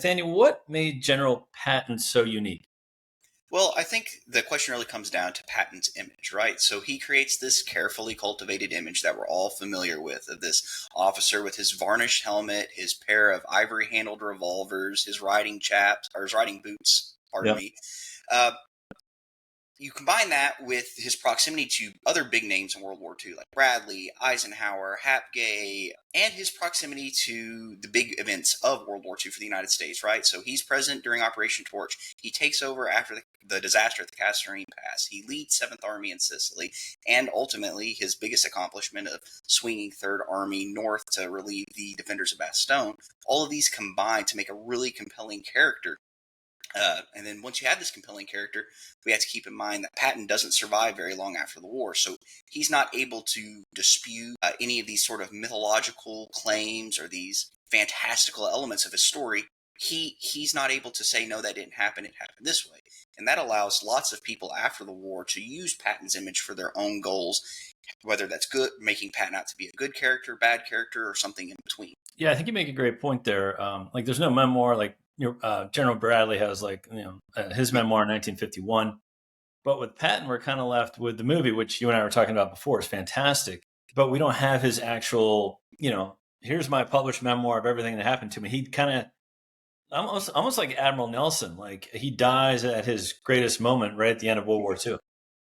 Nathaniel, what made General Patton so unique? Well, I think the question really comes down to Patton's image, right? So he creates this carefully cultivated image that we're all familiar with of this officer with his varnished helmet, his pair of ivory handled revolvers, his riding chaps, or his riding boots, pardon Yep. me. Uh, you combine that with his proximity to other big names in World War II, like Bradley, Eisenhower, Hapgay, and his proximity to the big events of World War II for the United States, right? So he's present during Operation Torch. He takes over after the disaster at the Kasserine Pass. He leads 7th Army in Sicily, and ultimately his biggest accomplishment of swinging 3rd Army north to relieve the defenders of Bastogne. All of these combine to make a really compelling character. And then once you have this compelling character, we have to keep in mind that Patton doesn't survive very long after the war. So he's not able to dispute any of these sort of mythological claims or these fantastical elements of his story. He's not able to say, no, that didn't happen. It happened this way. And that allows lots of people after the war to use Patton's image for their own goals, whether that's good, making Patton out to be a good character, bad character, or something in between. Yeah, I think you make a great point there. Like, there's no memoir. Like, General Bradley has, like, his memoir in 1951. But with Patton, we're kind of left with the movie, which you and I were talking about before, is fantastic. But we don't have his actual, here's my published memoir of everything that happened to me. He kind of almost like Admiral Nelson. Like, he dies at his greatest moment right at the end of World War II.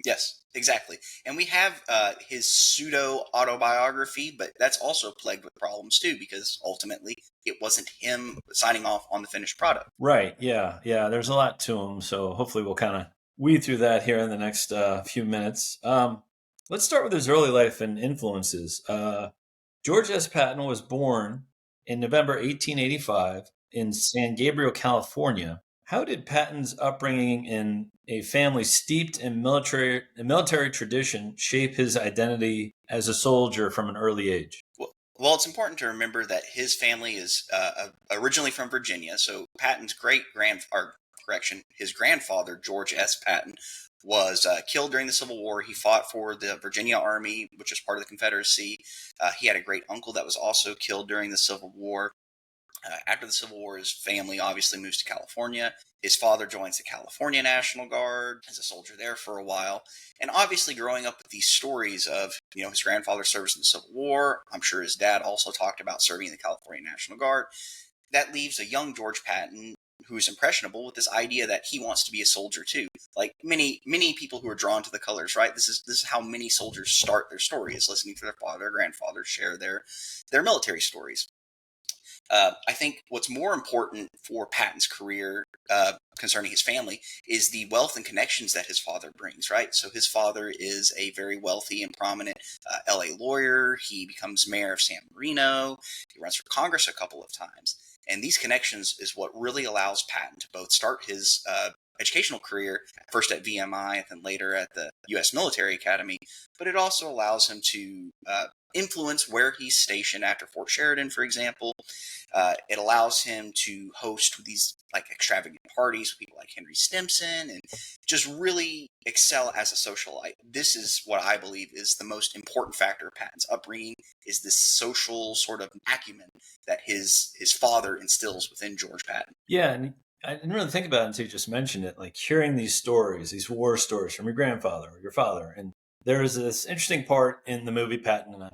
Yes, exactly. And we have his pseudo autobiography, but that's also plagued with problems too, because ultimately it wasn't him signing off on the finished product. Right. Yeah. Yeah. There's a lot to him. So hopefully we'll kind of weed through that here in the next few minutes. Let's start with his early life and influences. George S. Patton was born in November 1885 in San Gabriel, California. How did Patton's upbringing in a family steeped in military tradition shape his identity as a soldier from an early age? Well, it's important to remember that his family is originally from Virginia. So Patton's his grandfather, George S. Patton, was killed during the Civil War. He fought for the Virginia Army, which was part of the Confederacy. He had a great uncle that was also killed during the Civil War. After the Civil War, his family obviously moves to California. His father joins the California National Guard as a soldier there for a while. And obviously growing up with these stories of, his grandfather served in the Civil War. I'm sure his dad also talked about serving in the California National Guard. That leaves a young George Patton who is impressionable with this idea that he wants to be a soldier too. Like many people who are drawn to the colors, right? This is how many soldiers start their story, is listening to their father or grandfather share their military stories. I think what's more important for Patton's career concerning his family is the wealth and connections that his father brings, right? So his father is a very wealthy and prominent LA lawyer. He becomes mayor of San Marino. He runs for Congress a couple of times. And these connections is what really allows Patton to both start his educational career, first at VMI and then later at the U.S. Military Academy, but it also allows him to influence where he's stationed after Fort Sheridan, for example. It allows him to host these like extravagant parties with people like Henry Stimson and just really excel as a socialite. This is what I believe is the most important factor of Patton's upbringing, is this social sort of acumen that his father instills within George Patton. Yeah, and I didn't really think about it until you just mentioned it. Like, hearing these stories, these war stories from your grandfather or your father. And there's this interesting part in the movie Patton and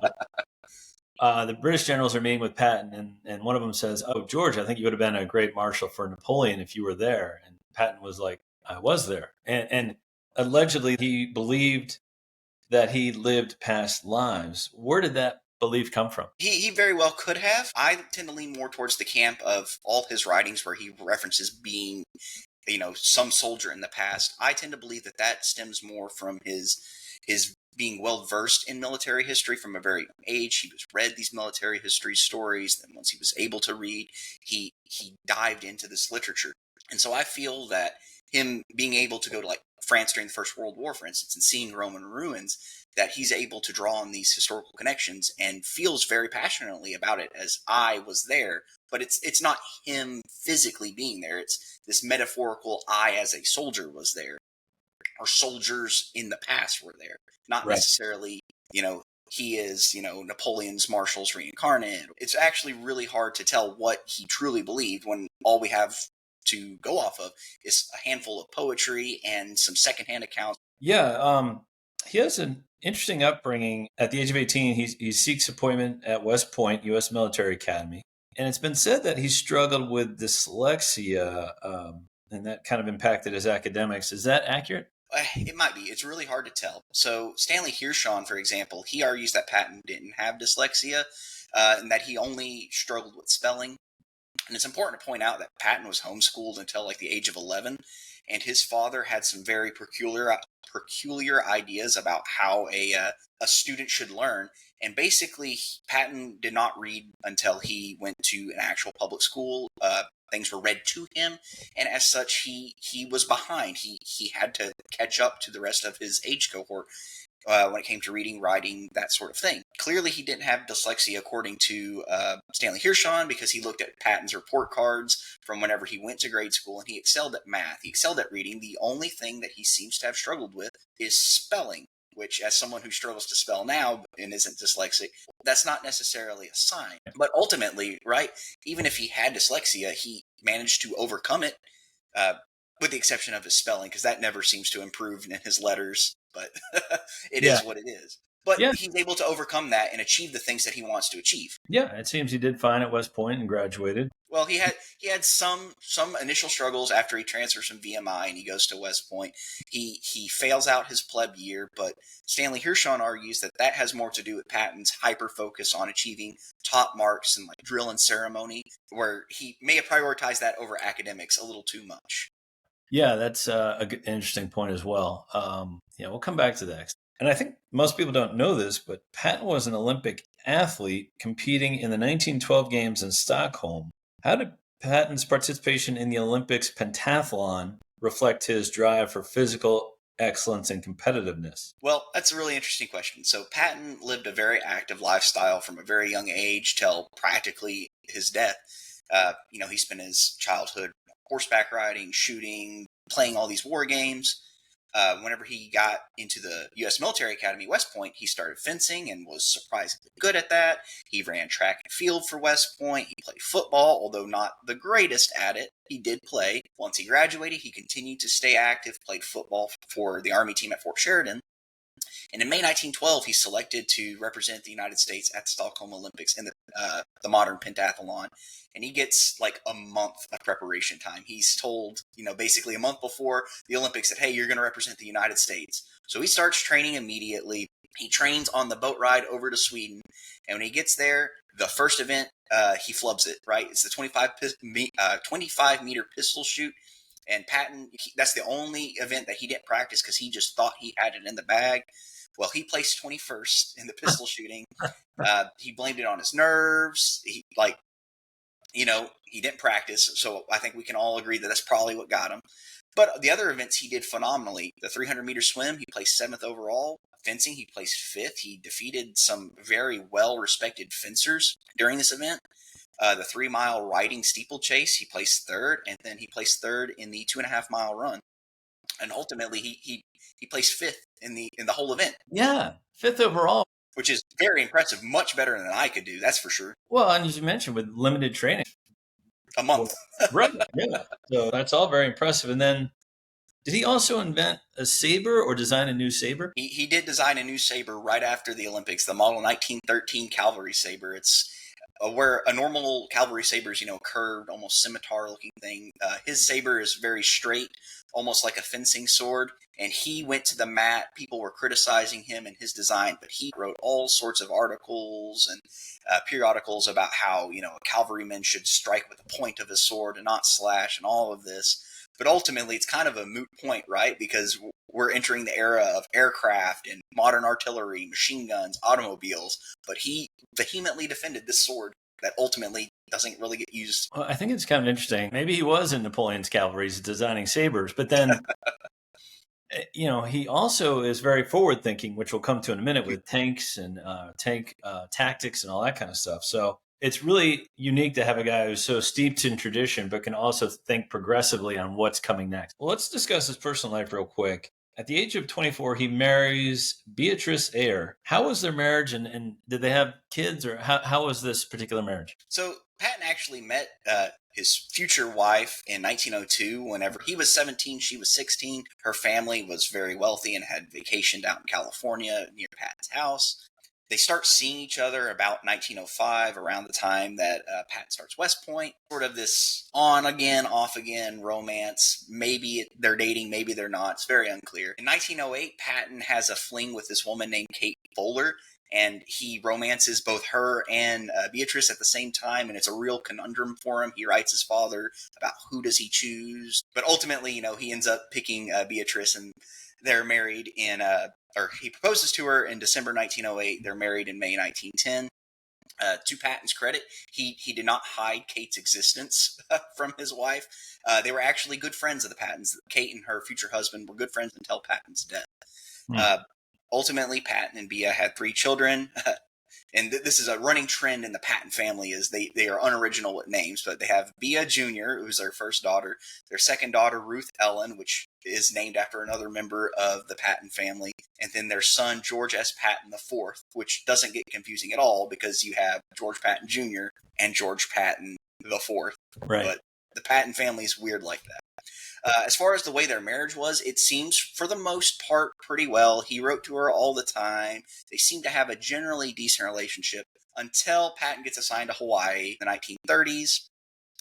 I. The British generals are meeting with Patton, and one of them says, "Oh, George, I think you would have been a great marshal for Napoleon if you were there." And Patton was like, "I was there." And allegedly he believed that he lived past lives. Where did that belief come from? He very well could have. I tend to lean more towards the camp of all his writings where he references being, some soldier in the past. I tend to believe that stems more from his being well versed in military history from a very young age. He was read these military history stories. Then once he was able to read, he dived into this literature. And so I feel that him being able to go to like France during the First World War, for instance, and seeing Roman ruins, that he's able to draw on these historical connections and feels very passionately about it as I was there. But it's not him physically being there. It's this metaphorical I as a soldier was there, or soldiers in the past were there. Not Right. necessarily, he is, Napoleon's Marshall's reincarnate. It's actually really hard to tell what he truly believed when all we have to go off of is a handful of poetry and some secondhand accounts. Yeah, he has an interesting upbringing. At the age of 18, he seeks appointment at West Point U.S. Military Academy. And it's been said that he struggled with dyslexia, and that kind of impacted his academics. Is that accurate? It might be. It's really hard to tell. So Stanley Hirschon, for example, he argues that Patton didn't have dyslexia and that he only struggled with spelling. And it's important to point out that Patton was homeschooled until like the age of 11, and his father had some very peculiar ideas about how a student should learn. And basically, Patton did not read until he went to an actual public school. Things were read to him, and as such, he was behind. He had to catch up to the rest of his age cohort when it came to reading, writing, that sort of thing. Clearly, he didn't have dyslexia, according to Stanley Hirschon, because he looked at Patton's report cards from whenever he went to grade school, and he excelled at math. He excelled at reading. The only thing that he seems to have struggled with is spelling, which, as someone who struggles to spell now and isn't dyslexic, that's not necessarily a sign. But ultimately, right, even if he had dyslexia, he managed to overcome it, with the exception of his spelling, because that never seems to improve in his letters. But it is what it is. But he's able to overcome that and achieve the things that he wants to achieve. Yeah, it seems he did fine at West Point and graduated. Well, he had some initial struggles after he transfers from VMI and he goes to West Point. He fails out his pleb year, but Stanley Hirschon argues that has more to do with Patton's hyper focus on achieving top marks and like drill and ceremony, where he may have prioritized that over academics a little too much. Yeah, that's an interesting point as well. We'll come back to that. And I think most people don't know this, but Patton was an Olympic athlete competing in the 1912 games in Stockholm. How did Patton's participation in the Olympics pentathlon reflect his drive for physical excellence and competitiveness? Well, that's a really interesting question. So Patton lived a very active lifestyle from a very young age till practically his death. He spent his childhood horseback riding, shooting, playing all these war games. Whenever he got into the U.S. Military Academy, West Point, he started fencing and was surprisingly good at that. He ran track and field for West Point. He played football, although not the greatest at it. He did play. Once he graduated, he continued to stay active, played football for the Army team at Fort Sheridan. And in May 1912, he's selected to represent the United States at the Stockholm Olympics in the modern pentathlon. And he gets like a month of preparation time. He's told, basically a month before the Olympics that, hey, you're going to represent the United States. So he starts training immediately. He trains on the boat ride over to Sweden. And when he gets there, the first event, he flubs it, right? It's the 25-meter pistol shoot. And Patton, that's the only event that he didn't practice because he just thought he had it in the bag. Well, he placed 21st in the pistol shooting. He blamed it on his nerves. He didn't practice. So I think we can all agree that that's probably what got him. But the other events he did phenomenally. The 300-meter swim, he placed 7th overall. Fencing, he placed 5th. He defeated some very well-respected fencers during this event. The 3-mile riding steeplechase, he placed 3rd, and then he placed 3rd in the 2.5-mile run. And ultimately, he placed 5th in the whole event. Yeah, 5th overall. Which is very impressive, much better than I could do, that's for sure. Well, and as you mentioned, with limited training. A month. Right, yeah. So that's all very impressive. And then, did he also invent a saber or design a new saber? He did design a new saber right after the Olympics, the model 1913 cavalry saber. It's where a normal cavalry saber is, curved, almost scimitar-looking thing. His saber is very straight, almost like a fencing sword. And he went to the mat. People were criticizing him and his design, but he wrote all sorts of articles and periodicals about how, a cavalryman should strike with the point of his sword and not slash and all of this. But ultimately, it's kind of a moot point, right? Because we're entering the era of aircraft and modern artillery, machine guns, automobiles. But he vehemently defended this sword that ultimately doesn't really get used. Well, I think it's kind of interesting. Maybe he was in Napoleon's cavalry designing sabers, but then, he also is very forward thinking, which we'll come to in a minute with tanks and tank tactics and all that kind of stuff. So it's really unique to have a guy who's so steeped in tradition, but can also think progressively on what's coming next. Well, let's discuss his personal life real quick. At the age of 24, he marries Beatrice Eyre. How was their marriage, and did they have kids, or how was this particular marriage? So Patton actually met his future wife in 1902. Whenever he was 17, she was 16. Her family was very wealthy and had vacationed out in California near Patton's house. They start seeing each other about 1905, around the time that Patton starts West Point. Sort of this on again, off again romance. Maybe they're dating, maybe they're not. It's very unclear. In 1908, Patton has a fling with this woman named Kate Bowler, and he romances both her and Beatrice at the same time, and it's a real conundrum for him. He writes his father about who does he choose, but ultimately, he ends up picking Beatrice, and they're married in or he proposes to her in December 1908. They're married in May 1910. To Patton's credit, he did not hide Kate's existence from his wife. They were actually good friends of the Pattons. Kate and her future husband were good friends until Patton's death. Ultimately, Patton and Bea had 3 children. And this is a running trend in the Patton family, is they are unoriginal with names, but they have Bea Jr., who's their first daughter, their second daughter, Ruth Ellen, which is named after another member of the Patton family, and then their son, George S. Patton IV, which doesn't get confusing at all because you have George Patton Jr. and George Patton IV. Right. But the Patton family is weird like that. As far as the way their marriage was, it seems for the most part pretty well. He wrote to her all the time. They seem to have a generally decent relationship until Patton gets assigned to Hawaii in the 1930s.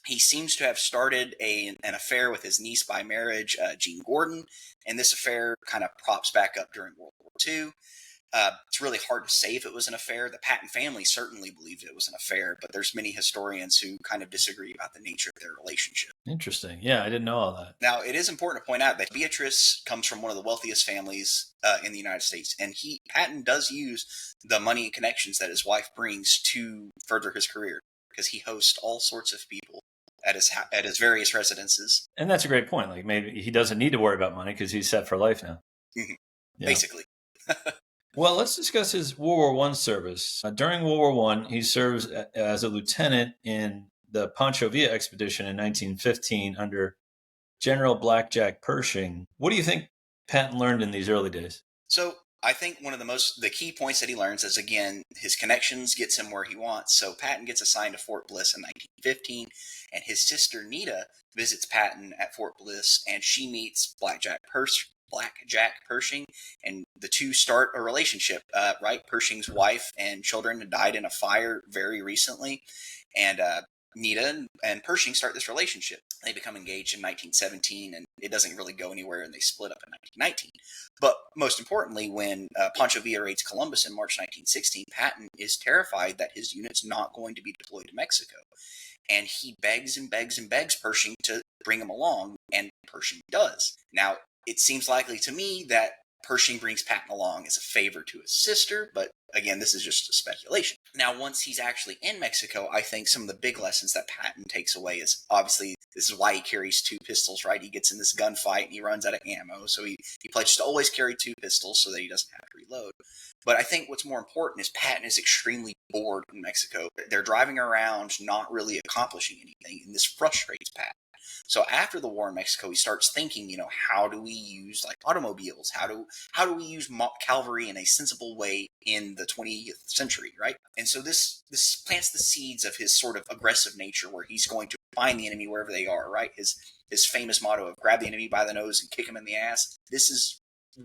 He seems to have started an affair with his niece by marriage, Jean Gordon, and this affair kind of props back up during World War II. It's really hard to say if it was an affair. The Patton family certainly believed it was an affair, but there's many historians who kind of disagree about the nature of their relationship. Interesting. Yeah, I didn't know all that. Now, it is important to point out that Beatrice comes from one of the wealthiest families in the United States, and Patton does use the money and connections that his wife brings to further his career, because he hosts all sorts of people at his various residences. And that's a great point. Like, maybe he doesn't need to worry about money because he's set for life now. Mm-hmm. Yeah. Basically. Well, let's discuss his World War I service. During World War I, he serves as a lieutenant in the Pancho Villa expedition in 1915 under General Blackjack Pershing. What do you think Patton learned in these early days? So I think one of the key points that he learns is, again, his connections gets him where he wants. So Patton gets assigned to Fort Bliss in 1915, and his sister Nita visits Patton at Fort Bliss, and she meets Blackjack Pershing, and the two start a relationship. Right, Pershing's wife and children died in a fire very recently, and Nita and Pershing start this relationship. They become engaged in 1917, and it doesn't really go anywhere, and they split up in 1919. But most importantly, when Pancho Villa raids Columbus in March 1916, Patton is terrified that his unit's not going to be deployed to Mexico. And he begs and begs and begs Pershing to bring him along, and Pershing does. Now, it seems likely to me that Pershing brings Patton along as a favor to his sister, but again, this is just a speculation. Now, once he's actually in Mexico, I think some of the big lessons that Patton takes away is, obviously, this is why he carries 2 pistols, right? He gets in this gunfight and he runs out of ammo, so he pledges to always carry 2 pistols so that he doesn't have to reload. But I think what's more important is Patton is extremely bored in Mexico. They're driving around not really accomplishing anything, and this frustrates Patton. So after the war in Mexico, he starts thinking, how do we use like automobiles? How do we use cavalry in a sensible way in the 20th century, right? And so this plants the seeds of his sort of aggressive nature, where he's going to find the enemy wherever they are, right? His famous motto of grab the enemy by the nose and kick him in the ass. This is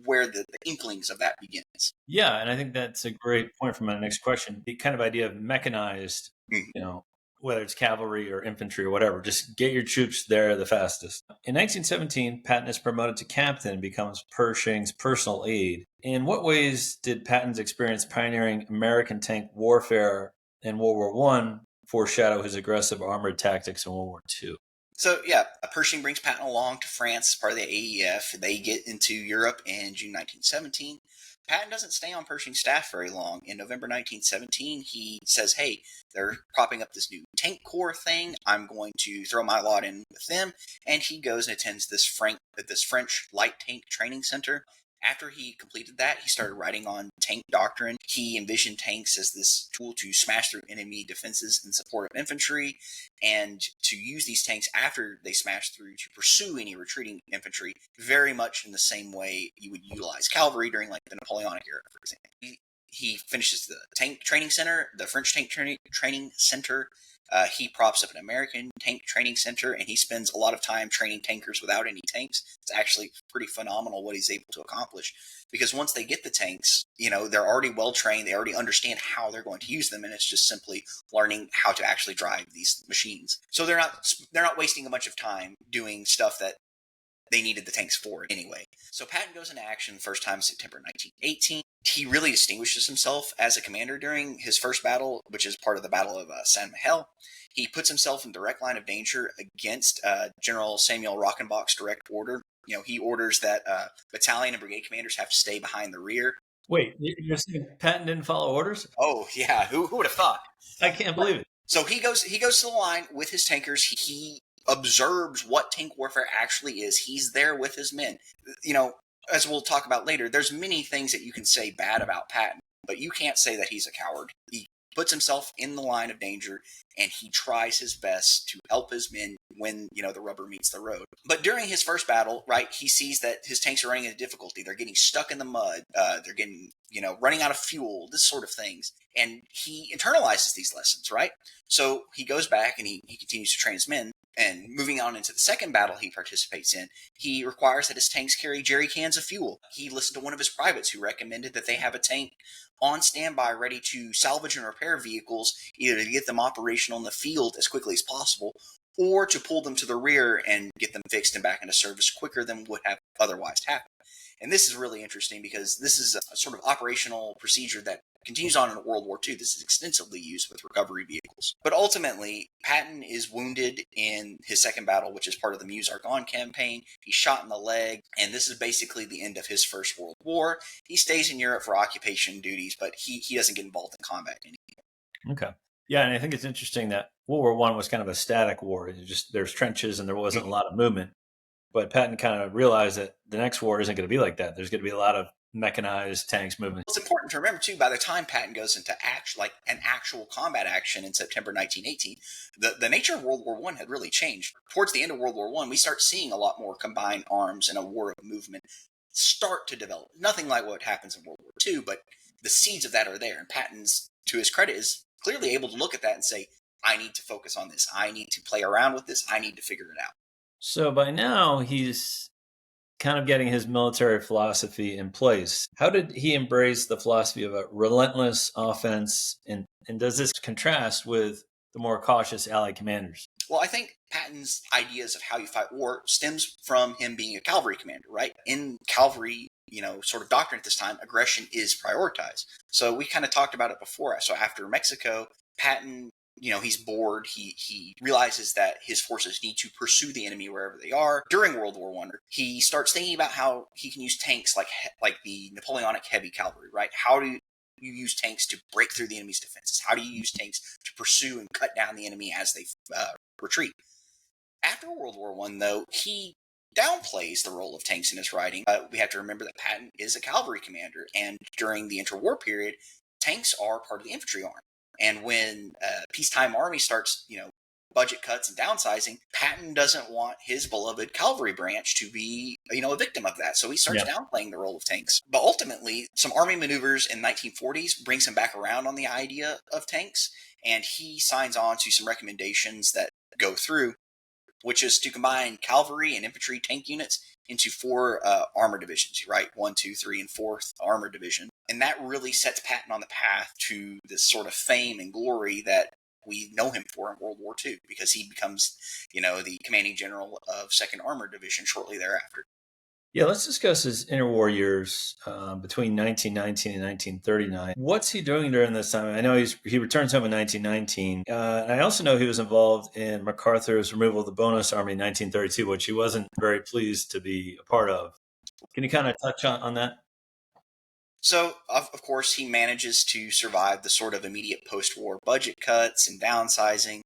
where the inklings of that begins. Yeah, and I think that's a great point for my next question. The kind of idea of mechanized, whether it's cavalry or infantry or whatever, just get your troops there the fastest. In 1917, Patton is promoted to captain and becomes Pershing's personal aide. In what ways did Patton's experience pioneering American tank warfare in World War I foreshadow his aggressive armored tactics in World War II? So, yeah, Pershing brings Patton along to France as part of the AEF. They get into Europe in June 1917. Patton doesn't stay on Pershing's staff very long. In November 1917, he says, hey, they're propping up this new tank corps thing. I'm going to throw my lot in with them. And he goes and attends this French light tank training center. After he completed that, he started writing on tank doctrine. He envisioned tanks as this tool to smash through enemy defenses in support of infantry, and to use these tanks after they smash through to pursue any retreating infantry, very much in the same way you would utilize cavalry during like the Napoleonic era, for example. He finishes the tank training center, the French tank training center. He props up an American tank training center, and he spends a lot of time training tankers without any tanks. It's actually pretty phenomenal what he's able to accomplish, because once they get the tanks, they're already well trained. They already understand how they're going to use them, and it's just simply learning how to actually drive these machines. So they're not wasting a bunch of time doing stuff that they needed the tanks for anyway. So Patton goes into action the first time September 1918. He really distinguishes himself as a commander during his first battle, which is part of the Battle of San Miguel. He puts himself in direct line of danger against General Samuel Rockenbach's direct order. He orders that battalion and brigade commanders have to stay behind the rear. Wait, you're saying Patton didn't follow orders? Oh, yeah. Who would have thought? I can't believe it. So he goes to the line with his tankers. He observes what tank warfare actually is. He's there with his men. As we'll talk about later, there's many things that you can say bad about Patton, but you can't say that he's a coward. He puts himself in the line of danger, and he tries his best to help his men when, the rubber meets the road. But during his first battle, right, he sees that his tanks are running into difficulty. They're getting stuck in the mud. They're getting, running out of fuel, this sort of things. And he internalizes these lessons, right? So he goes back and he continues to train his men. And moving on into the second battle he participates in, he requires that his tanks carry jerry cans of fuel. He listened to one of his privates who recommended that they have a tank on standby ready to salvage and repair vehicles, either to get them operational in the field as quickly as possible, or to pull them to the rear and get them fixed and back into service quicker than would have otherwise happened. And this is really interesting because this is a sort of operational procedure that continues on in World War II. This is extensively used with recovery vehicles. But ultimately, Patton is wounded in his second battle, which is part of the Meuse-Argonne campaign. He's shot in the leg, and this is basically the end of his First World War. He stays in Europe for occupation duties, but he doesn't get involved in combat anymore. Okay. Yeah, and I think it's interesting that World War I was kind of a static war. There's trenches and there wasn't a lot of movement. But Patton kind of realized that the next war isn't going to be like that. There's going to be a lot of mechanized tanks movement. It's important to remember, too, by the time Patton goes into an actual combat action in September 1918, the nature of World War I had really changed. Towards the end of World War I, we start seeing a lot more combined arms and a war of movement start to develop. Nothing like what happens in World War II, but the seeds of that are there. And Patton's, to his credit, is clearly able to look at that and say, I need to focus on this. I need to play around with this. I need to figure it out. So by now, he's kind of getting his military philosophy in place. How did he embrace the philosophy of a relentless offense? And does this contrast with the more cautious Allied commanders? Well, I think Patton's ideas of how you fight war stems from him being a cavalry commander, right? In cavalry, sort of doctrine at this time, aggression is prioritized. So we kind of talked about it before. So after Mexico, Patton, he's bored. He realizes that his forces need to pursue the enemy wherever they are. During World War I, he starts thinking about how he can use tanks like the Napoleonic heavy cavalry, right? How do you use tanks to break through the enemy's defenses? How do you use tanks to pursue and cut down the enemy as they retreat? After World War I, though, he downplays the role of tanks in his writing. We have to remember that Patton is a cavalry commander, and during the interwar period, tanks are part of the infantry arm. And when peacetime army starts, budget cuts and downsizing, Patton doesn't want his beloved cavalry branch to be, a victim of that. So he starts downplaying the role of tanks. But ultimately, some army maneuvers in 1940s brings him back around on the idea of tanks, and he signs on to some recommendations that go through, which is to combine cavalry and infantry tank units into 4 armor divisions, right? 1, 2, 3, and 4th armor division. And that really sets Patton on the path to this sort of fame and glory that we know him for in World War II, because he becomes, the commanding general of 2nd Armored Division shortly thereafter. Yeah, let's discuss his interwar years between 1919 and 1939. What's he doing during this time? I know he returns home in 1919. And I also know he was involved in MacArthur's removal of the bonus army in 1932, which he wasn't very pleased to be a part of. Can you kind of touch on that? So, of course, he manages to survive the sort of immediate post-war budget cuts and downsizing.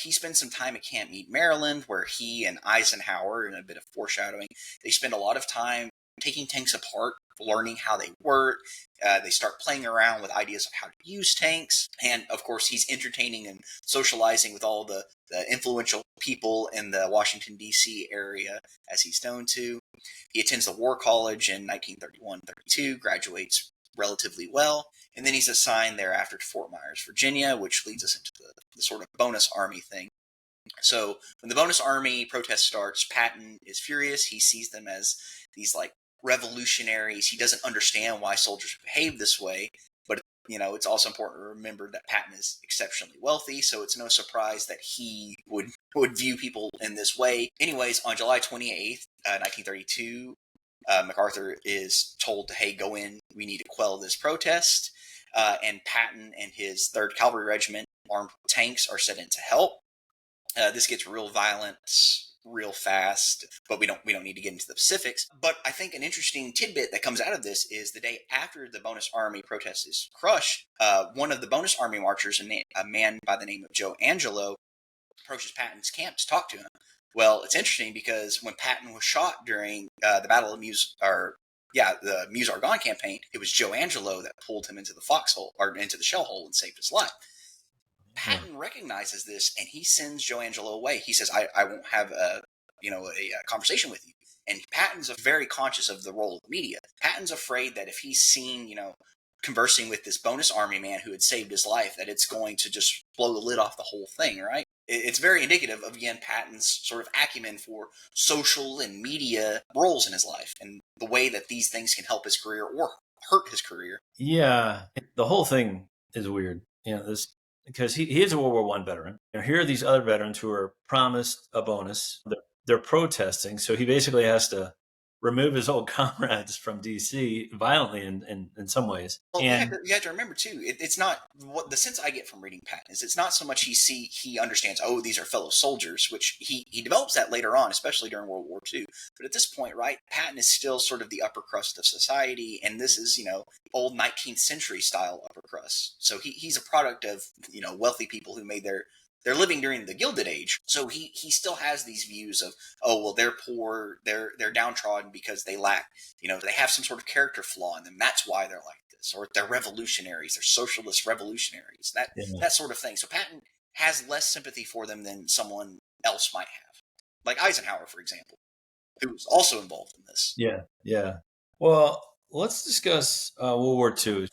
He spends some time at Camp Meade, Maryland, where he and Eisenhower, in a bit of foreshadowing, they spend a lot of time taking tanks apart, learning how they work. They start playing around with ideas of how to use tanks. And of course, he's entertaining and socializing with all the influential people in the Washington, D.C. area, as he's known to. He attends the War College in 1931-32, graduates relatively well, and then he's assigned thereafter to Fort Myers, Virginia, which leads us into the sort of bonus army thing. So when the bonus army protest starts, Patton is furious. He sees them as these like revolutionaries. He doesn't understand why soldiers behave this way, but it's also important to remember that Patton is exceptionally wealthy, so it's no surprise that he would view people in this way. Anyways, on July 28th, 1932, MacArthur is told to, hey, go in, we need to quell this protest, and Patton and his 3rd Cavalry Regiment armed tanks are sent in to help. This gets real violent real fast, but we don't need to get into the specifics. But I think an interesting tidbit that comes out of this is the day after the bonus army protest is crushed, one of the bonus army marchers, a man by the name of Joe Angelo, approaches Patton's camp to talk to him. Well, it's interesting because when Patton was shot during the Battle of the Meuse-Argonne campaign, it was Joe Angelo that pulled him into the foxhole or into the shell hole and saved his life. Patton recognizes this and he sends Joe Angelo away. He says, I won't have a conversation with you. And Patton's very conscious of the role of the media. Patton's afraid that if he's seen, conversing with this bonus army man who had saved his life, that it's going to just blow the lid off the whole thing, right? It's very indicative of, again, Patton's sort of acumen for social and media roles in his life and the way that these things can help his career or hurt his career. Yeah, the whole thing is weird. Because he is a World War I veteran. Here are these other veterans who are promised a bonus. They're protesting, so he basically has to remove his old comrades from D.C. violently in some ways. Well, you have to remember too. It's not what the sense I get from reading Patton is. It's not so much he understands. Oh, these are fellow soldiers, which he develops that later on, especially during World War II. But at this point, right, Patton is still sort of the upper crust of society, and this is old 19th century style upper crust. So he's a product of wealthy people who made they're living during the Gilded Age. So he still has these views of, oh, well, they're poor, they're downtrodden because they lack, they have some sort of character flaw in them. That's why they're like this. Or they're revolutionaries, they're socialist revolutionaries, that sort of thing. So Patton has less sympathy for them than someone else might have. Like Eisenhower, for example, who was also involved in this. Yeah. Well, let's discuss World War II.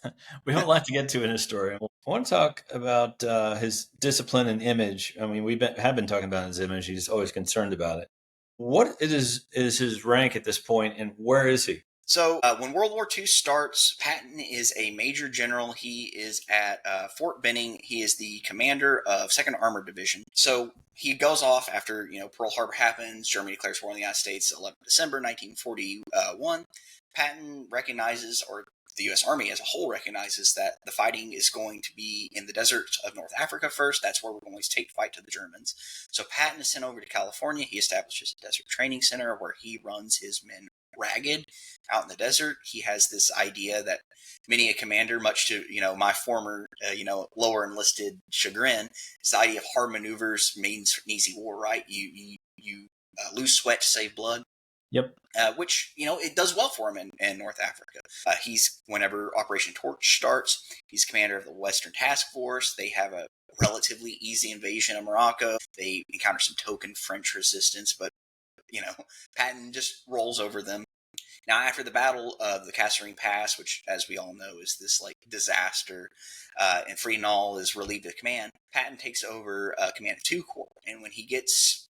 We have a lot to get to in his story. I want to talk about his discipline and image. I mean, have been talking about his image. He's always concerned about it. What is his rank at this point, and where is he? So when World War II starts, Patton is a major general. He is at Fort Benning. He is the commander of 2nd Armored Division. So he goes off after Pearl Harbor happens. Germany declares war on the United States 11 December 1941. Patton recognizes, or the U.S. Army as a whole recognizes, that the fighting is going to be in the deserts of North Africa first. That's where we're going to take fight to the Germans. So Patton is sent over to California. He establishes a desert training center where he runs his men ragged out in the desert. He has this idea that many a commander, much to my former lower enlisted chagrin, is the idea of hard maneuvers means an easy war, right? You lose sweat to save blood. Yep. Which it does well for him in North Africa. Whenever Operation Torch starts, he's commander of the Western Task Force. They have a relatively easy invasion of Morocco. They encounter some token French resistance, but Patton just rolls over them. Now, after the Battle of the Kasserine Pass, which, as we all know, is this disaster, and Friedenau is relieved of command, Patton takes over command of 2 Corps. And when he gets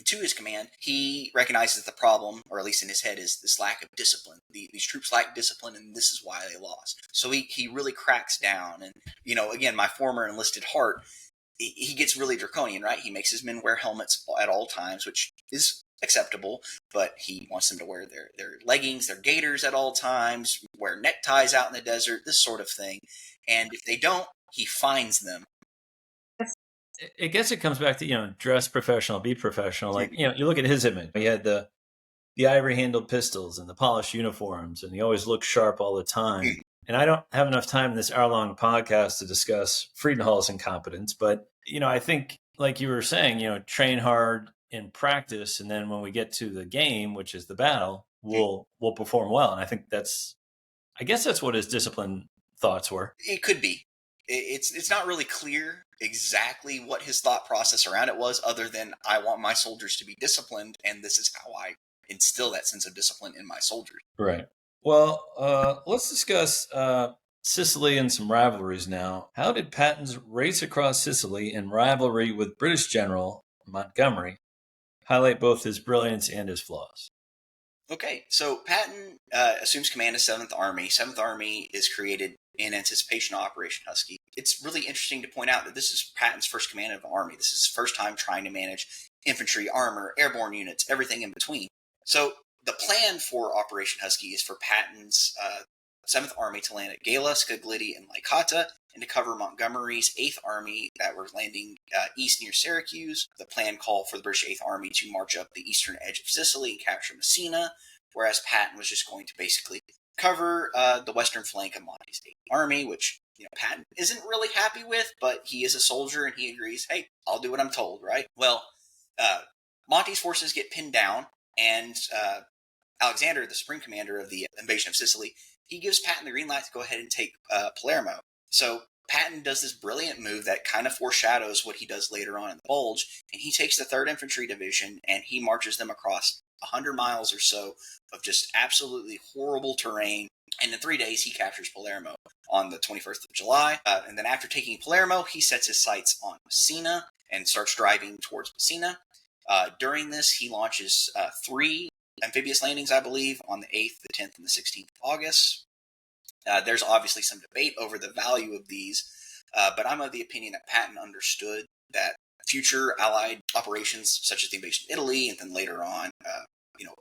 to his command, he recognizes the problem, or at least in his head, is this lack of discipline. These troops lack discipline, and this is why they lost. So he really cracks down. And, again, my former enlisted heart, he gets really draconian, right? He makes his men wear helmets at all times, which is acceptable, but he wants them to wear their leggings, their gaiters at all times, wear neckties out in the desert, this sort of thing. And if they don't, he fines them. I guess it comes back to, dress professional, be professional. Like, you look at his image. He had the ivory-handled pistols and the polished uniforms, and he always looked sharp all the time. And I don't have enough time in this hour-long podcast to discuss Friedenau's incompetence, but, I think, like you were saying, train hard, in practice, and then when we get to the game, which is the battle, we'll perform well. And I think I guess that's what his discipline thoughts were. It could be. It's not really clear exactly what his thought process around it was, other than I want my soldiers to be disciplined, and this is how I instill that sense of discipline in my soldiers. Right. Well, let's discuss Sicily and some rivalries now. How did Patton's race across Sicily and rivalry with British General Montgomery highlight both his brilliance and his flaws? Okay, so Patton assumes command of 7th Army. 7th Army is created in anticipation of Operation Husky. It's really interesting to point out that this is Patton's first command of an army. This is his first time trying to manage infantry, armor, airborne units, everything in between. So the plan for Operation Husky is for Patton's 7th Army to land at Gela, Scaglietti, and Licata, and to cover Montgomery's 8th Army that were landing east near Syracuse. The plan called for the British 8th Army to march up the eastern edge of Sicily and capture Messina, whereas Patton was just going to basically cover the western flank of Monty's 8th Army, which Patton isn't really happy with, but he is a soldier and he agrees, hey, I'll do what I'm told, right? Well, Monty's forces get pinned down, and Alexander, the supreme commander of the invasion of Sicily, he gives Patton the green light to go ahead and take Palermo. So Patton does this brilliant move that kind of foreshadows what he does later on in the Bulge, and he takes the 3rd Infantry Division and he marches them across 100 miles or so of just absolutely horrible terrain, and in 3 days he captures Palermo on the 21st of July. And then after taking Palermo, he sets his sights on Messina and starts driving towards Messina. During this, he launches 3 amphibious landings, I believe, on the 8th, the 10th, and the 16th of August. There's obviously some debate over the value of these, but I'm of the opinion that Patton understood that future Allied operations, such as the invasion of Italy, and then later on,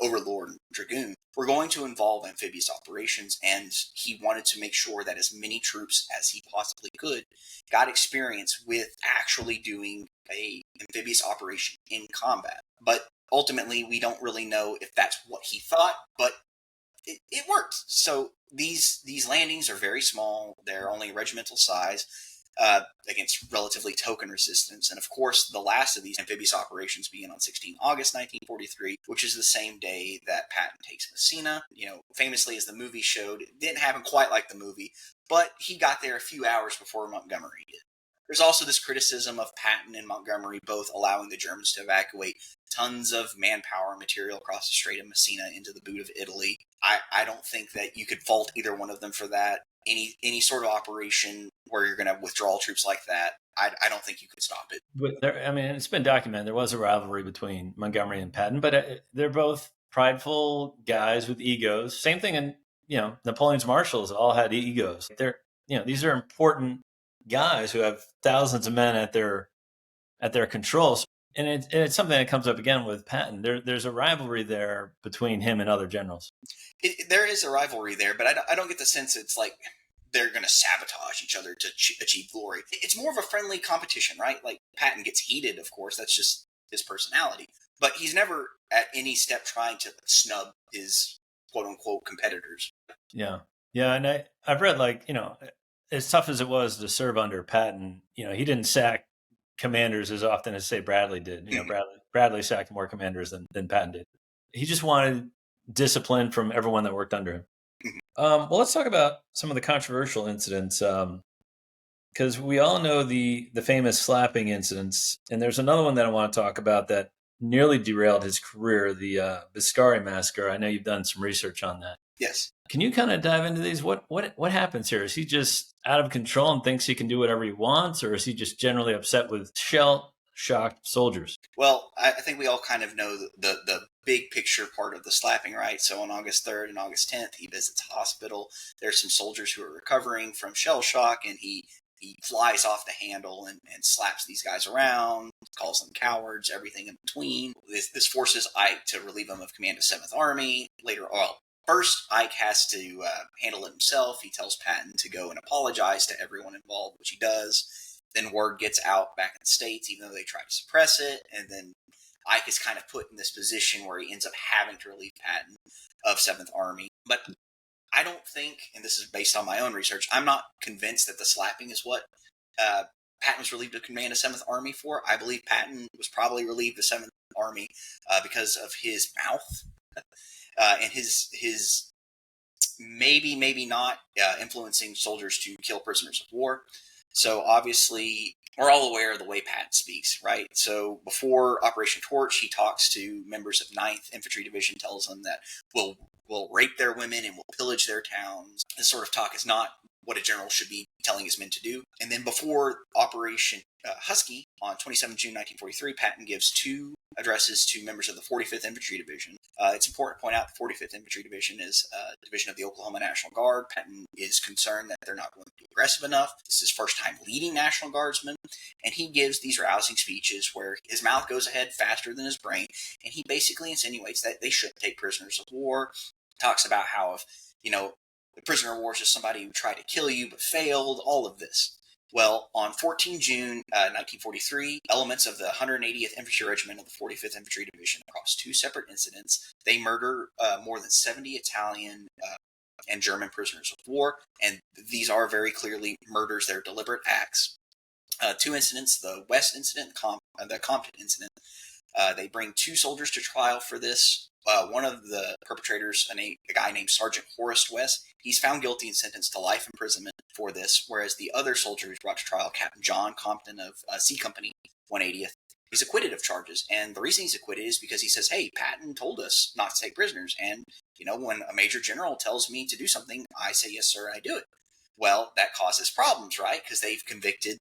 Overlord and Dragoon, were going to involve amphibious operations, and he wanted to make sure that as many troops as he possibly could got experience with actually doing a amphibious operation in combat. But ultimately, we don't really know if that's what he thought, but it worked. So these landings are very small. They're only regimental size against relatively token resistance. And of course, the last of these amphibious operations begin on 16 August 1943, which is the same day that Patton takes Messina. Famously, as the movie showed, it didn't happen quite like the movie, but he got there a few hours before Montgomery did. There's also this criticism of Patton and Montgomery both allowing the Germans to evacuate tons of manpower and material across the Strait of Messina into the boot of Italy. I don't think that you could fault either one of them for that. Any sort of operation where you're going to withdraw troops like that, I don't think you could stop it. But it's been documented. There was a rivalry between Montgomery and Patton, but they're both prideful guys with egos. Same thing in, Napoleon's marshals all had egos. These are important guys who have thousands of men at their control. And it's something that comes up again with Patton. There's a rivalry there between him and other generals. There is a rivalry there, but I don't get the sense it's like they're going to sabotage each other to achieve glory. It's more of a friendly competition, right? Like, Patton gets heated, of course. That's just his personality. But he's never at any step trying to snub his quote-unquote competitors. Yeah. Yeah, and I've read, as tough as it was to serve under Patton, he didn't sack commanders as often as, say, Bradley did. Bradley sacked more commanders than Patton did. He just wanted discipline from everyone that worked under him. Well, let's talk about some of the controversial incidents, because we all know the famous slapping incidents, and there's another one that I want to talk about that nearly derailed his career, the Biscari massacre. I know you've done some research on that. Yes. Can you kind of dive into these? What happens here? Is he just out of control and thinks he can do whatever he wants, or is he just generally upset with shell-shocked soldiers? Well, I think we all kind of know the big picture part of the slapping, right? So on August 3rd and August 10th, he visits a hospital. There's some soldiers who are recovering from shell shock, and he flies off the handle and slaps these guys around, calls them cowards, everything in between. This forces Ike to relieve him of command of 7th Army. First, Ike has to handle it himself. He tells Patton to go and apologize to everyone involved, which he does. Then word gets out back in the States, even though they try to suppress it. And then Ike is kind of put in this position where he ends up having to relieve Patton of 7th Army. But I don't think, and this is based on my own research, I'm not convinced that the slapping is what Patton was relieved of command of 7th Army for. I believe Patton was probably relieved of Army because of his mouth and his maybe not influencing soldiers to kill prisoners of war. So obviously, we're all aware of the way Patton speaks, right? So before Operation Torch, he talks to members of 9th Infantry Division, tells them that we'll rape their women and we'll pillage their towns. This sort of talk is not what a general should be telling his men to do. And then before Operation Husky, on 27 June 1943, Patton gives 2 addresses to members of the 45th Infantry Division. It's important to point out the 45th Infantry Division is a division of the Oklahoma National Guard. Patton is concerned that they're not going to be aggressive enough. This is his first time leading National Guardsmen, and he gives these rousing speeches where his mouth goes ahead faster than his brain, and he basically insinuates that they shouldn't take prisoners of war. Talks about how if, the prisoner of war is just somebody who tried to kill you but failed, all of this. Well, on 14 June 1943, elements of the 180th Infantry Regiment of the 45th Infantry Division, across 2 separate incidents, they murder more than 70 Italian and German prisoners of war, and these are very clearly murders. They're deliberate acts. 2 incidents, the West incident, the Compton incident, they bring 2 soldiers to trial for this. One of the perpetrators, a guy named Sergeant Horace West, he's found guilty and sentenced to life imprisonment for this, whereas the other soldier who's brought to trial, Captain John Compton of C Company 180th, he's acquitted of charges. And the reason he's acquitted is because he says, hey, Patton told us not to take prisoners. And, when a major general tells me to do something, I say, yes, sir, and I do it. Well, that causes problems, right? Because they've convicted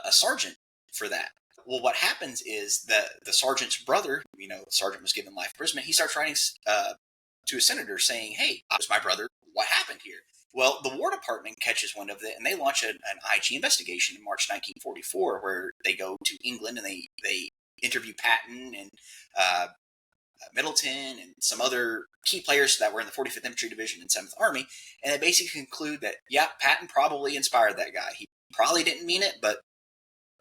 a sergeant for that. Well, what happens is that the sergeant's brother, the sergeant was given life imprisonment. He starts writing to a senator saying, hey, that was my brother. What happened here? Well, the War Department catches wind of it, and they launch an IG investigation in March 1944, where they go to England and they interview Patton and Middleton and some other key players that were in the 45th Infantry Division and 7th Army, and they basically conclude that, yeah, Patton probably inspired that guy. He probably didn't mean it, but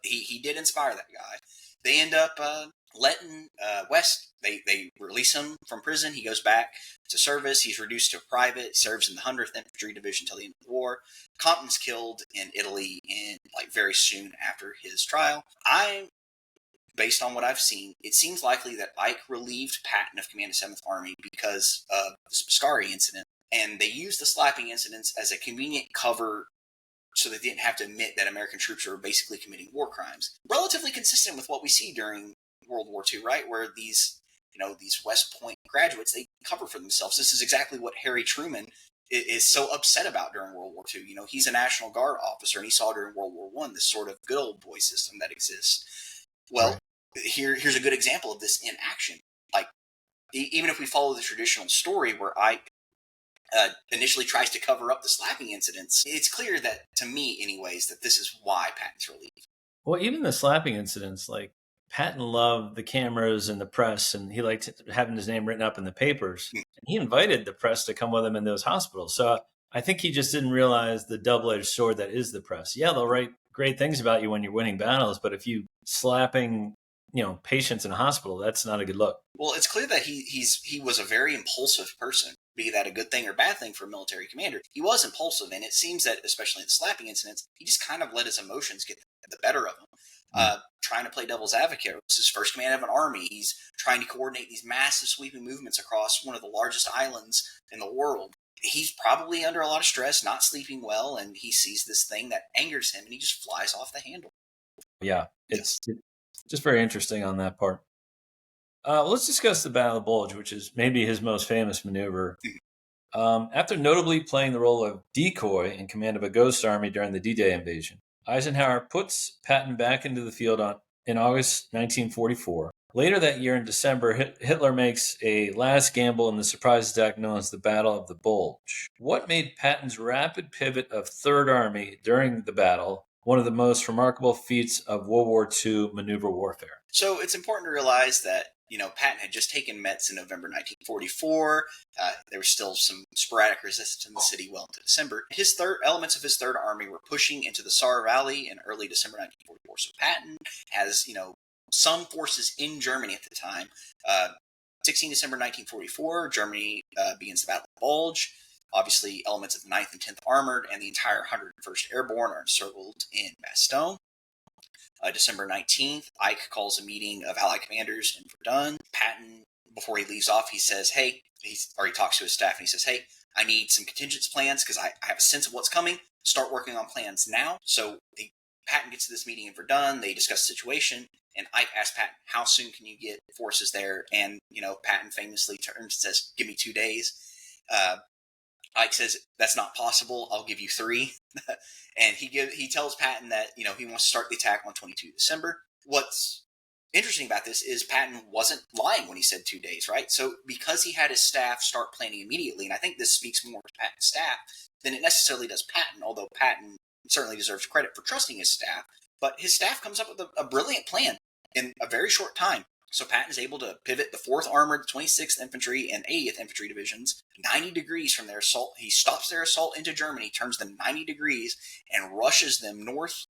he did inspire that guy. They end up letting West, they release him from prison. He goes back to service. He's reduced to a private, serves in the 100th Infantry Division until the end of the war. Compton's killed in Italy very soon after his trial. Based on what I've seen, it seems likely that Ike relieved Patton of command of 7th Army because of the Spascari incident, and they used the slapping incidents as a convenient cover so they didn't have to admit that American troops were basically committing war crimes. Relatively consistent with what we see during World War II, right? Where these West Point graduates, they cover for themselves. This is exactly what Harry Truman is so upset about during World War II. He's a National Guard officer, and he saw during World War I this sort of good old boy system that exists. Well, right. Here's a good example of this in action. Like, even if we follow the traditional story where Ike initially tries to cover up the slapping incidents, it's clear that, to me anyways, that this is why Patton's relieved. Well, even the slapping incidents, like Patton loved the cameras and the press, and he liked having his name written up in the papers. And he invited the press to come with him in those hospitals. So I think he just didn't realize the double-edged sword that is the press. Yeah, they'll write great things about you when you're winning battles, but if you slapping patients in a hospital, that's not a good look. Well, it's clear that he was a very impulsive person. Be that a good thing or bad thing for a military commander, he was impulsive, and it seems that, especially in the slapping incidents, he just kind of let his emotions get the better of him. Trying to play devil's advocate. It was his first command of an army. He's trying to coordinate these massive sweeping movements across one of the largest islands in the world. He's probably under a lot of stress, not sleeping well, and he sees this thing that angers him, and he just flies off the handle. Yeah, it's just very interesting on that part. Let's discuss the Battle of Bulge, which is maybe his most famous maneuver. After notably playing the role of decoy in command of a ghost army during the D-Day invasion, Eisenhower puts Patton back into the field in August 1944. Later that year in December, Hitler makes a last gamble in the surprise attack known as the Battle of the Bulge. What made Patton's rapid pivot of Third Army during the battle one of the most remarkable feats of World War II maneuver warfare? So it's important to realize that Patton had just taken Metz in November 1944. There was still some sporadic resistance in the city well into December. Elements of his Third Army were pushing into the Saar Valley in early December 1944. So Patton has, some forces in Germany at the time. 16 December 1944, Germany begins the Battle of Bulge. Obviously, elements of the 9th and 10th Armored and the entire 101st Airborne are encircled in Bastogne. December 19th, Ike calls a meeting of Allied commanders in Verdun. Patton, before he leaves off, he says, hey, he talks to his staff and he says, hey, I need some contingency plans because I have a sense of what's coming. Start working on plans now. So Patton gets to this meeting in Verdun. They discuss the situation. And Ike asks Patton, how soon can you get forces there? And, Patton famously turns and says, give me 2 days. Ike says, that's not possible. I'll give you 3. And he tells Patton that, he wants to start the attack on 22 December. What's interesting about this is Patton wasn't lying when he said 2 days, right? So because he had his staff start planning immediately, and I think this speaks more to Patton's staff than it necessarily does Patton, although Patton certainly deserves credit for trusting his staff, but his staff comes up with a brilliant plan in a very short time. So Patton is able to pivot the 4th Armored, 26th Infantry, and 80th Infantry Divisions 90 degrees from their assault. He stops their assault into Germany, turns them 90 degrees, and rushes them north.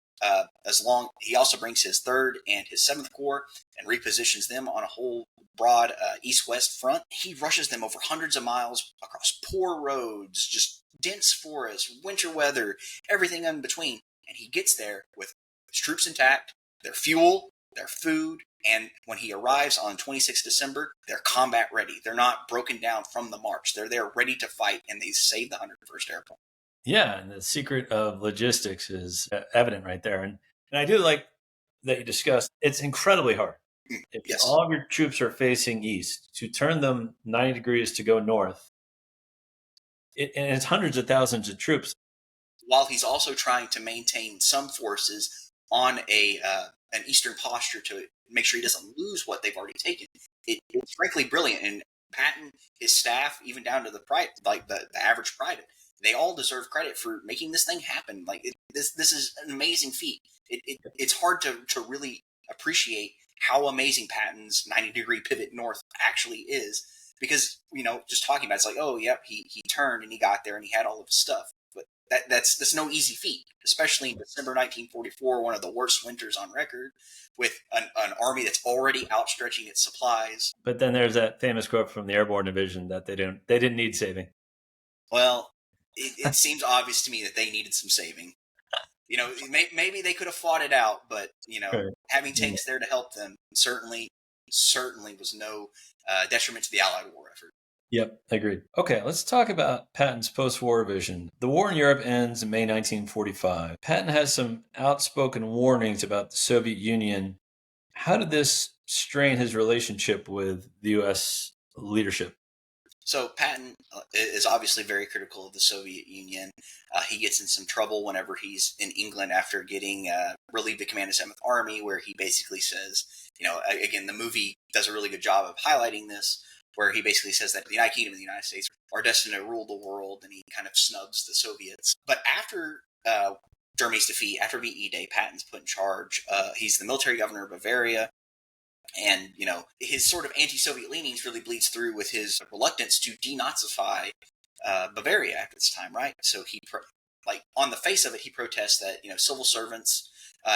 He also brings his 3rd and his 7th Corps and repositions them on a whole broad east-west front. He rushes them over hundreds of miles across poor roads, just dense forests, winter weather, everything in between. And he gets there with his troops intact, their fuel, their food, and when he arrives on 26 December, they're combat ready. They're not broken down from the march. They're there ready to fight, and they save the 101st Airborne. Yeah, and the secret of logistics is evident right there. And I do like that you discussed, it's incredibly hard. If Yes. all of your troops are facing east, to turn them 90 degrees to go north, and it's hundreds of thousands of troops. While he's also trying to maintain some forces on an eastern posture to make sure he doesn't lose what they've already taken. It's frankly brilliant. And Patton, his staff, even down to the private, like the average private, they all deserve credit for making this thing happen. Like this is an amazing feat. It's hard to really appreciate how amazing Patton's 90-degree pivot north actually is, because just talking about it's like, oh yep, he turned and he got there and he had all of his stuff. But that's no easy feat, especially in December 1944, one of the worst winters on record, with an army that's already outstretching its supplies. But then there's that famous quote from the Airborne Division that they didn't need saving. Well, it seems obvious to me that they needed some saving. Maybe they could have fought it out, but having tanks there to help them certainly was no detriment to the Allied war effort. Yep, agreed. Okay, let's talk about Patton's post-war vision. The war in Europe ends in May 1945. Patton has some outspoken warnings about the Soviet Union. How did this strain his relationship with the U.S. leadership? So Patton is obviously very critical of the Soviet Union. He gets in some trouble whenever he's in England after getting relieved of command of 7th Army, where he basically says, again, the movie does a really good job of highlighting this, where he basically says that the United Kingdom and the United States are destined to rule the world, and he kind of snubs the Soviets. But after Germany's defeat, after VE Day, Patton's put in charge. He's the military governor of Bavaria. And, his sort of anti-Soviet leanings really bleeds through with his reluctance to denazify Bavaria at this time, right? So on the face of it, he protests that, civil servants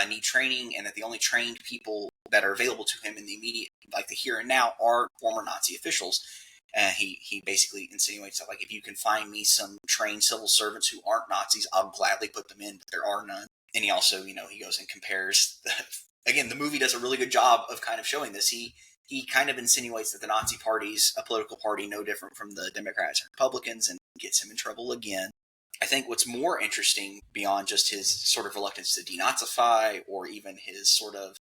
need training, and that the only trained people that are available to him in the immediate, like the here and now, are former Nazi officials. He basically insinuates that, like, if you can find me some trained civil servants who aren't Nazis, I'll gladly put them in, but there are none. And he also, he goes and compares again, the movie does a really good job of kind of showing this. He kind of insinuates that the Nazi Party's a political party no different from the Democrats and Republicans, and gets him in trouble again. I think what's more interesting, beyond just his sort of reluctance to denazify, or even his sort of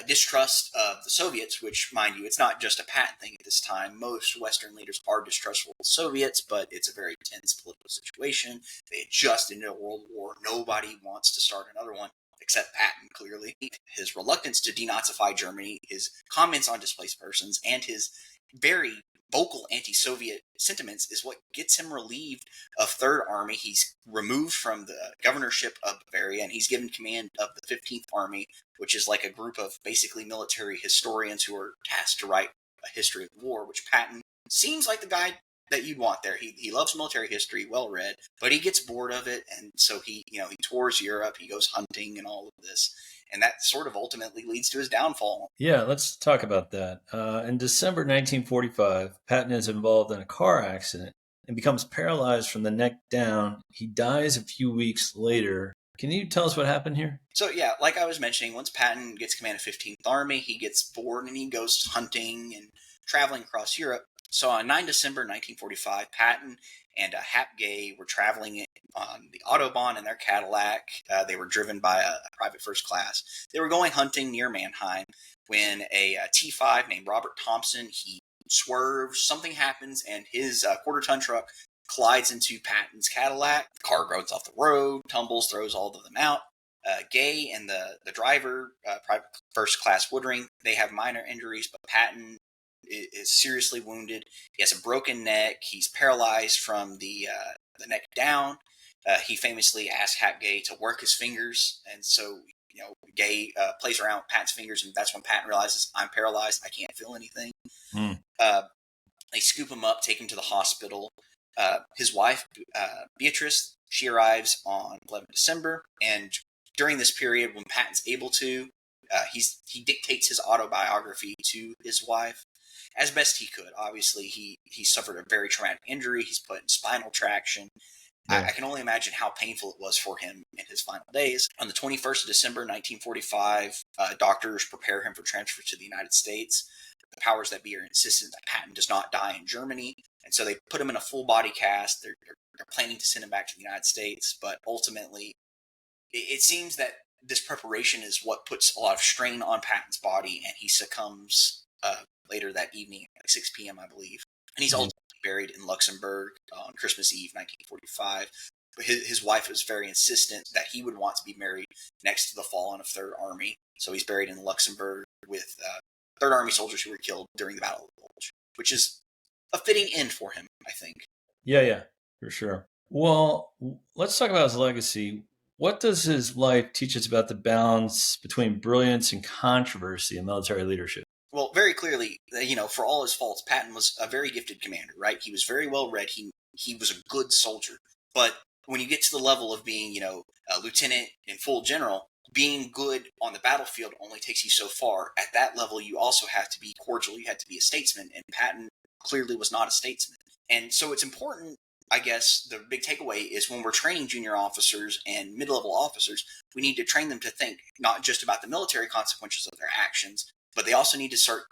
distrust of the Soviets, which, mind you, it's not just a Patton thing at this time. Most Western leaders are distrustful of the Soviets, but it's a very tense political situation. They had just ended a world war. Nobody wants to start another one, except Patton, clearly. His reluctance to denazify Germany, his comments on displaced persons, and his very vocal anti-Soviet sentiments is what gets him relieved of Third Army. He's removed from the governorship of Bavaria, and he's given command of the 15th Army, which is like a group of basically military historians who are tasked to write a history of the war, which Patton seems like the guy that you'd want there. He loves military history, well read, but he gets bored of it, and so he tours Europe, he goes hunting and all of this, and that sort of ultimately leads to his downfall. Yeah, let's talk about that. In December 1945, Patton is involved in a car accident and becomes paralyzed from the neck down. He dies a few weeks later. Can you tell us what happened here? So yeah, like I was mentioning, once Patton gets command of 15th Army, he gets bored and he goes hunting and traveling across Europe. So on 9 December 1945, Patton and Hap Gay were traveling on the Autobahn in their Cadillac. They were driven by a private first class. They were going hunting near Mannheim when a T5 named Robert Thompson, he swerves, something happens, and his quarter-ton truck collides into Patton's Cadillac. The car goes off the road, tumbles, throws all of them out. Gay and the driver, private first class Woodring, they have minor injuries, but Patton is seriously wounded. He has a broken neck. He's paralyzed from the neck down. He famously asked Hap Gay to work his fingers, and so Gay plays around with Patton's fingers, and that's when Patton realizes, I'm paralyzed. I can't feel anything. They scoop him up, take him to the hospital. His wife, Beatrice, she arrives on 11 December, and during this period, when Patton's able to, he dictates his autobiography to his wife as best he could. Obviously, he suffered a very traumatic injury. He's put in spinal traction. Yeah. I can only imagine how painful it was for him in his final days. On the 21st of December, 1945, doctors prepare him for transfer to the United States. The powers that be are insistent that Patton does not die in Germany, and so they put him in a full body cast. They're planning to send him back to the United States, but ultimately, it seems that this preparation is what puts a lot of strain on Patton's body, and he succumbs later that evening at 6 p.m., I believe. And he's ultimately buried in Luxembourg on Christmas Eve, 1945. But his wife was very insistent that he would want to be married next to the fallen of Third Army. So he's buried in Luxembourg with Third Army soldiers who were killed during the Battle of Bulge, which is a fitting end for him, I think. Yeah, for sure. Well, let's talk about his legacy. What does his life teach us about the balance between brilliance and controversy in military leadership? Well, very clearly, for all his faults, Patton was a very gifted commander, right? He was very well read. He was a good soldier. But when you get to the level of being, a lieutenant and full general, being good on the battlefield only takes you so far. At that level, you also have to be cordial. You have to be a statesman, and Patton clearly was not a statesman. And so it's important, I guess, the big takeaway is when we're training junior officers and mid-level officers, we need to train them to think not just about the military consequences of their actions, but they also need to start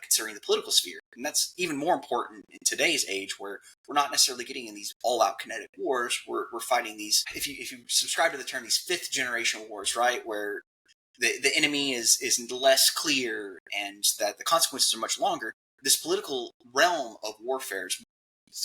considering the political sphere. And that's even more important in today's age, where we're not necessarily getting in these all-out kinetic wars. We're fighting these, if you subscribe to the term, these fifth-generation wars, right, where the enemy is less clear and that the consequences are much longer. This political realm of warfare is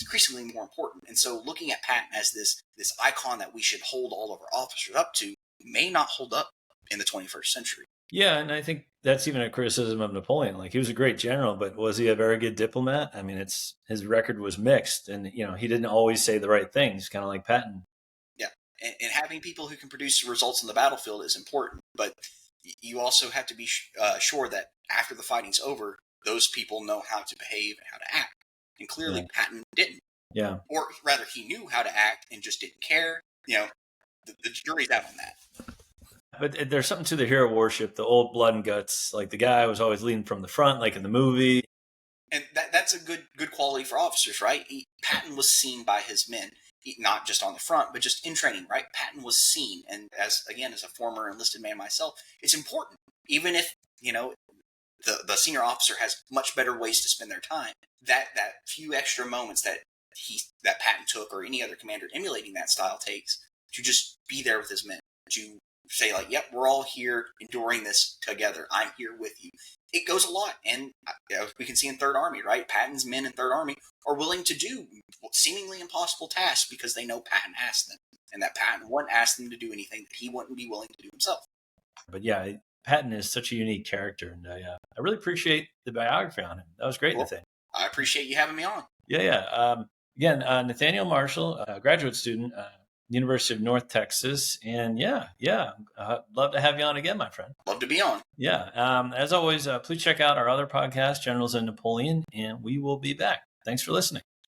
increasingly more important. And so looking at Patton as this icon that we should hold all of our officers up to may not hold up in the 21st century. Yeah, and I think that's even a criticism of Napoleon. Like, he was a great general, but was he a very good diplomat? I mean, his record was mixed, and he didn't always say the right things, kind of like Patton. Yeah, and having people who can produce results on the battlefield is important, but you also have to be sure that after the fighting's over, those people know how to behave and how to act. And clearly, Patton didn't. Yeah. Or rather, he knew how to act and just didn't care. The jury's out on that. But there's something to the hero worship, the old blood and guts. Like, the guy was always leading from the front, like in the movie. And that's a good quality for officers, right? Patton was seen by his men, not just on the front, but just in training, right? Patton was seen. And as a former enlisted man myself, it's important. Even if, the senior officer has much better ways to spend their time, that few extra moments that Patton took, or any other commander emulating that style takes, to just be there with his men, to say, like, yep, we're all here enduring this together. I'm here with you. It goes a lot. And we can see in Third Army, right? Patton's men in Third Army are willing to do seemingly impossible tasks because they know Patton asked them, and that Patton wouldn't ask them to do anything that he wouldn't be willing to do himself. But yeah, Patton is such a unique character, and I really appreciate the biography on him. That was great, Cool. Nathaniel. I appreciate you having me on. Yeah. Again, Nathaniel Marshell, a graduate student, University of North Texas. And love to have you on again, my friend. Love to be on. Yeah. As always, please check out our other podcast, Generals and Napoleon, and we will be back. Thanks for listening.